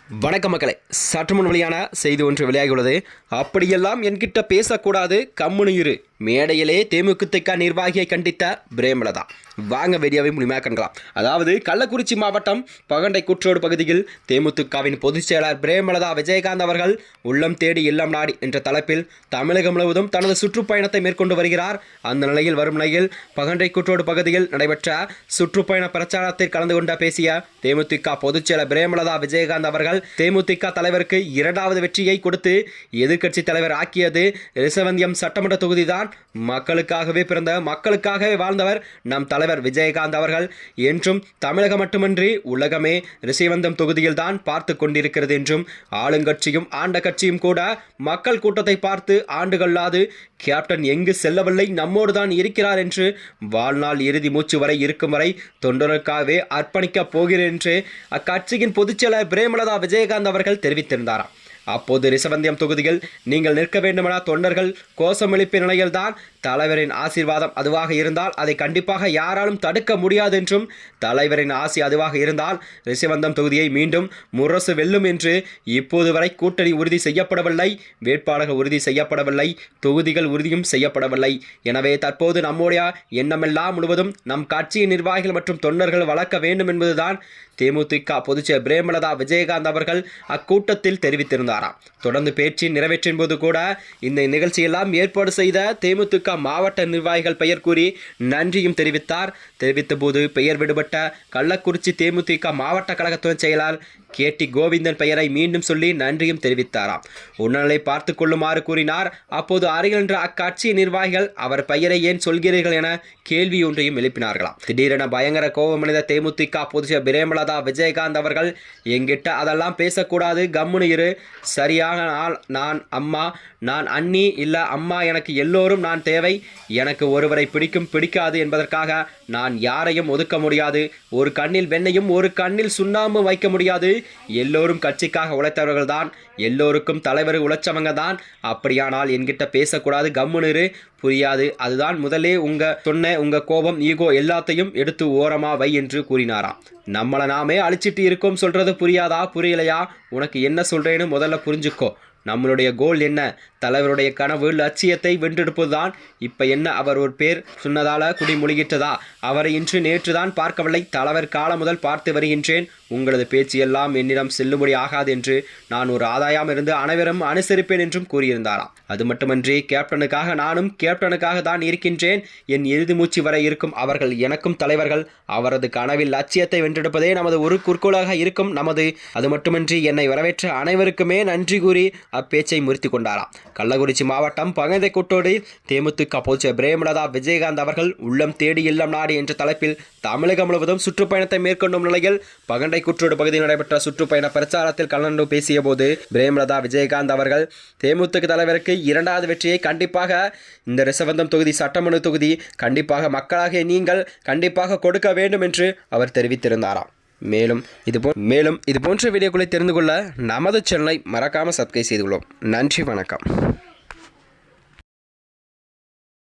வணக்க மக்களே, சற்று முன் வெளியான செய்தி ஒன்று வெளியாகியுள்ளது. அப்படியெல்லாம் என்கிட்ட பேசக்கூடாது, கம்முனு இரு. மேடையிலே தேமுதிக நிர்வாகியை கண்டித்த பிரேமலதா. வாங்க வீடியோவை முழுமையாக காணலாம். அதாவது கள்ளக்குறிச்சி மாவட்டம் பகண்டை கூற்றோடு பகுதியில் தேமுதிகவின் பொதுச் செயலாளர் பிரேமலதா விஜயகாந்த் அவர்கள் உள்ளம் தேடி இல்லம் நாடி என்ற தலைப்பில் தமிழகம் முழுவதும் தனது சுற்றுப்பயணத்தை மேற்கொண்டு வருகிறார். அந்த நிலையில் வரும் நிலையில் பகண்டை கூற்றோடு பகுதியில் நடைபெற்ற சுற்றுப்பயண பிரச்சாரத்தில் கலந்து கொண்ட பேசிய தேமுதிக பொதுச் செயலர் பிரேமலதா விஜயகாந்த் அவர்கள் தேமுதிக தலைவருக்கு இரண்டாவது வெற்றியை கொடுத்து எதிர்க்கட்சி தலைவர் ஆக்கியது ரிஷவந்தியம் சட்டமன்ற தொகுதிதான். மக்களுக்காகவே பிறந்த மக்களுக்காகவே வாழ்ந்தவர் நம் தலைவர் விஜயகாந்த் அவர்கள். என்றும் தமிழகம் மட்டுமின்றி உலகமே ரிஷவந்தியம் தொகுதியில் தான் பார்த்து கொண்டிருக்கிறது என்றும், ஆளுங்கட்சியும் ஆண்ட கட்சியும் கூட மக்கள் கூட்டத்தை பார்த்து ஆண்டுகளாது கேப்டன் எங்கு செல்லவில்லை, நம்மோடு தான் இருக்கிறார் என்று வாழ்நாள் இறுதி மூச்சு வரை இருக்கும் வரை தொண்டர்களுக்காகவே அர்ப்பணிக்கப் போகிறேன் என்று அக்கட்சியின் பொதுச்செயலர் பிரேமலதா விஜயகாந்த் அவர்கள் தெரிவித்திருந்தாராம். அப்போது ரிஷவந்தியம் தொகுதியில் நீங்கள் நிற்க வேண்டுமென தொண்டர்கள் கோஷமெழுப்பிய நிலையில்தான் தலைவரின் ஆசீர்வாதம் அதுவாக இருந்தால் அதை கண்டிப்பாக யாராலும் தடுக்க முடியாது என்றும், தலைவரின் ஆசி அதுவாக இருந்தால் ரிஷவந்தியம் தொகுதியை மீண்டும் முரசு வெல்லும் என்று இப்போது வரை கூட்டணி உறுதி செய்யப்படவில்லை, வேட்பாளர்கள் உறுதி செய்யப்படவில்லை, தொகுதிகள் உறுதியும் செய்யப்படவில்லை. எனவே தற்போது நம்முடைய எண்ணமெல்லாம் முழுவதும் நம் கட்சியின் நிர்வாகிகள் மற்றும் தொண்டர்கள் வளர்க்க வேண்டும் என்பதுதான் தேமுதிக பொதுச்செயலர் பிரேமலதா விஜயகாந்த் அவர்கள் அக்கூட்டத்தில் தெரிவித்திருந்தாராம். தொடர்ந்து பேச்சு நிறைவேற்றின் போது கூட இந்த நிகழ்ச்சியெல்லாம் ஏற்பாடு செய்த தேமுதிக மாவட்ட நிர்வாகிகள் பெயர் கூறி நன்றியும் தெரிவித்தார். தெரிவித்த போது பெயர் விடுபட்ட கள்ளக்குறிச்சி தேமுதிக மாவட்ட கழக துணை செயலாளர் கேடி கோவிந்தன் பெயரை மீண்டும் சொல்லி நன்றியும் தெரிவித்தாராம். உடல்நிலை பார்த்து கொள்ளுமாறு கூறினார். அப்போது அருகில் நின்ற அக்கட்சி நிர்வாகிகள் அவர் பெயரை ஏன் சொல்கிறீர்கள் என கேள்வி ஒன்றையும் எழுப்பினார்களாம். திடீரென பயங்கர கோபமடைந்த தேமுதிக பொதுச்செயலர் பிரேமலதா விஜயகாந்த் அவர்கள், என்கிட்ட அதெல்லாம் பேசக்கூடாது, கம்முனு இரு. சரியான நாள் நான் அம்மா, நான் அண்ணி இல்ல அம்மா, எனக்கு எல்லோரும் நான் தேவை. எனக்கு ஒருவரை பிடிக்கும் பிடிக்காது என்பதற்காக நான் யாரையும் ஒதுக்க முடியாது. ஒரு கண்ணில் வெண்ணையும் ஒரு கண்ணில் சுண்ணாம்பு வைக்க முடியாது. எல்லோரும் கட்சிக்காக உழைத்தவர்கள் தான், எல்லோருக்கும் தலைவர் உழைச்சவங்க தான். அப்படியானால் என்கிட்ட பேசக்கூடாது, கம்முனு புரியாது. அதுதான் முதலே உங்க கோபம் ஈகோ எல்லாத்தையும் எடுத்து ஓரமா வை என்று கூறினாராம். நம்மளை நாமே அழிச்சிட்டு இருக்கோம், சொல்றது புரியாதா? புரியலையா? உனக்கு என்ன சொல்றேன்னு முதல்ல புரிஞ்சுக்கோ. நம்மளுடைய கோல் என்ன? தலைவருடைய கனவு லட்சியத்தை வென்றெடுப்பதுதான். இப்போ என்ன அவர் ஒரு பேர் சொன்னதால குடி முழுகிட்டதா? அவரை இன்று நேற்று தான் பார்க்கவில்லை, தலைவர் காலம் முதல் பார்த்து வருகின்றேன். உங்களது பேச்சு எல்லாம் என்னிடம் செல்லுபடி ஆகாது என்று நான் ஒரு ஆதாயம் இருந்து அனைவரும் அனுசரிப்பேன் என்றும் கூறியிருந்தாராம். அது மட்டுமன்றி கேப்டனுக்காக நானும் கேப்டனுக்காக தான் இருக்கின்றேன். என் இறுதி மூச்சு வரை இருக்கும் அவர்கள் எனக்கும் தலைவர்கள். அவரது கனவில் லட்சியத்தை வென்றெடுப்பதே நமது ஒரு குறிக்கோளாக இருக்கும் நமது. அது மட்டுமின்றி என்னை வரவேற்ற அனைவருக்குமே நன்றி கூறி அப்பேச்சை முறித்து கொண்டாராம். கள்ளக்குறிச்சி மாவட்டம் பகண்டை கூற்றோடு தேமுதிக பொதுச்செயலர் பிரேமலதா விஜயகாந்த் அவர்கள் உள்ளம் தேடி இல்லம் நாடு என்ற தலைப்பில் தமிழகம் முழுவதும் சுற்றுப்பயணத்தை மேற்கொண்டும் நிலையில் பகண்டை கூற்றோடு பகுதியில் நடைபெற்ற சுற்றுப்பயண பிரச்சாரத்தில் கலந்து பேசிய போது பிரேமலதா விஜயகாந்த் அவர்கள் தேமுதிக தலைவருக்கு இரண்டாவது வெற்றியை கண்டிப்பாக இந்த ரிஷவந்தியம் தொகுதி சட்டமன்ற தொகுதி கண்டிப்பாக மக்களாக நீங்கள் கண்டிப்பாக கொடுக்க வேண்டும் என்று அவர் தெரிவித்திருந்தாராம். மேலும் இது போன்ற வீடியோக்களை தெரிந்து கொள்ள நமது சேனலை மறக்காமல் சப்ஸ்கிரைப் செய்து கொள்வோம். நன்றி, வணக்கம்.